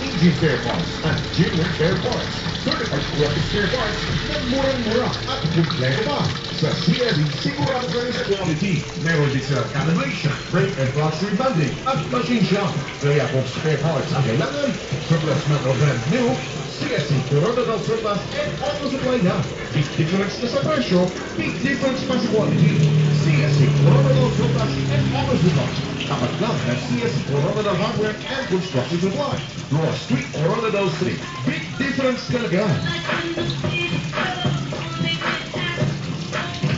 Engine spare parts at Junior Spare Parts. Certified quality spare parts na murang-mura at kumpleto pa. Sa CSE, sigurado kayo sa quality. Meron din sa calibration, brake and clutch rebanding at machine shop. Kaya kung spare parts ang kailangan, surplus man o brand new, CSE Coronadal Surplus and Auto Supply na. Big difference na sa presyo, big difference pa sa quality. CSE Coronadal Surplus and Auto Supply. Tapat lang ng CSE Coronadal Hardware and Construction Supply. Ross Street, Coronadal Street. Big difference talaga.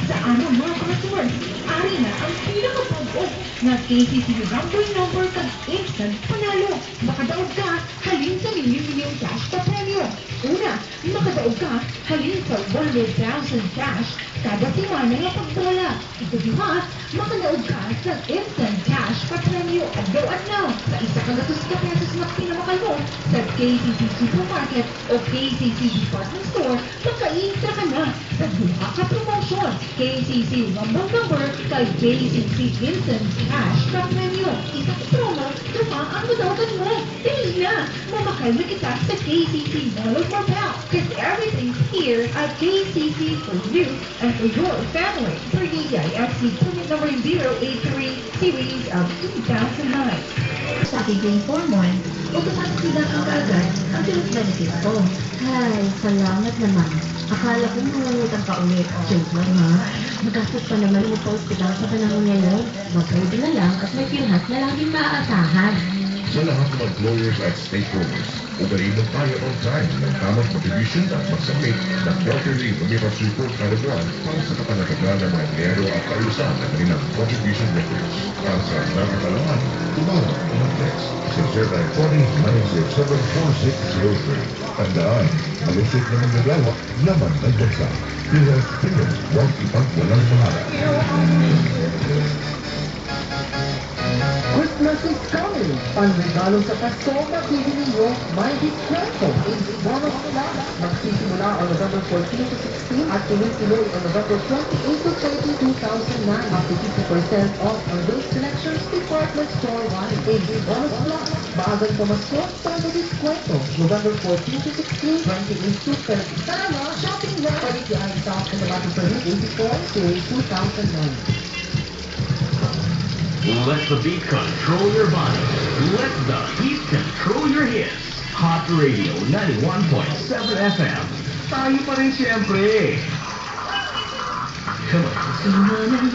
Sa among mga customers, ari na ang pinakabago na KCC number kag instant panalo. Makadaog ka, halin sa million cash pa premyo. Una, makadaog ka, halin sa 100,000 cash kada semana nga pagbola. Ikaduha, makadaog ka sa instant cash pa premyo adlaw-adlaw. Sa isa ka gatos ka pesos na pinamakal mo sa KCC Supermarket o KCC Department Store, makaintra ka na sa duha ka promotion. KCC number kay KCC Instant Cash pa premyo. Isa ka promo, duha ang madawagan mo. Dili na, mamakal na kita sa KCC Mall of Marpel. Cause everything's here at KCC for you and for your family. For DIFC permit number 083 series of 2009. Sa aking Form 1, automatic ang kaagad ang direct benefits ko. Ay, salamat naman. Akala ko mangungutang ka ulit. Joke lang ha. Magastos pa naman mo sa ospital sa panahon ngayon. Mag-pwede na lang at may pinhat na laging maaasahan. Sa lahat ng employers at stakeholders, ugayin mo tayo on time ng tamang contribution at magsubmit ng quarterly remittance report kada buwan para sa kapanatagan ng mga empleyado at kaayusan ng kanilang contribution records. Para sa nakakalaman, tumawag o mag-text sa 0940-907-4603. Tandaan, malusot na ng naglalak, laman ng bansa. Pilay, huwag ipagwalang mahala. Christmas is coming! Panregalo sa Pasko, mabili ninyo may diskwento. Bonus nila, magsisimula on November 14 to 16 at tuloy-tuloy on November 28 to 30, 2009. Up to 50% off on those selections department store-wide. AG Bonus Plus, bagang pamasko para diskwento. November 14 to 16, 28 to 30. Tama, shopping na! Pag-ikiay stock in the Battle for 84 Series 2009. Let the beat control your body. Let the heat control your hits. Hot Radio 91.7 FM. Tayo pa rin siyempre. Come on.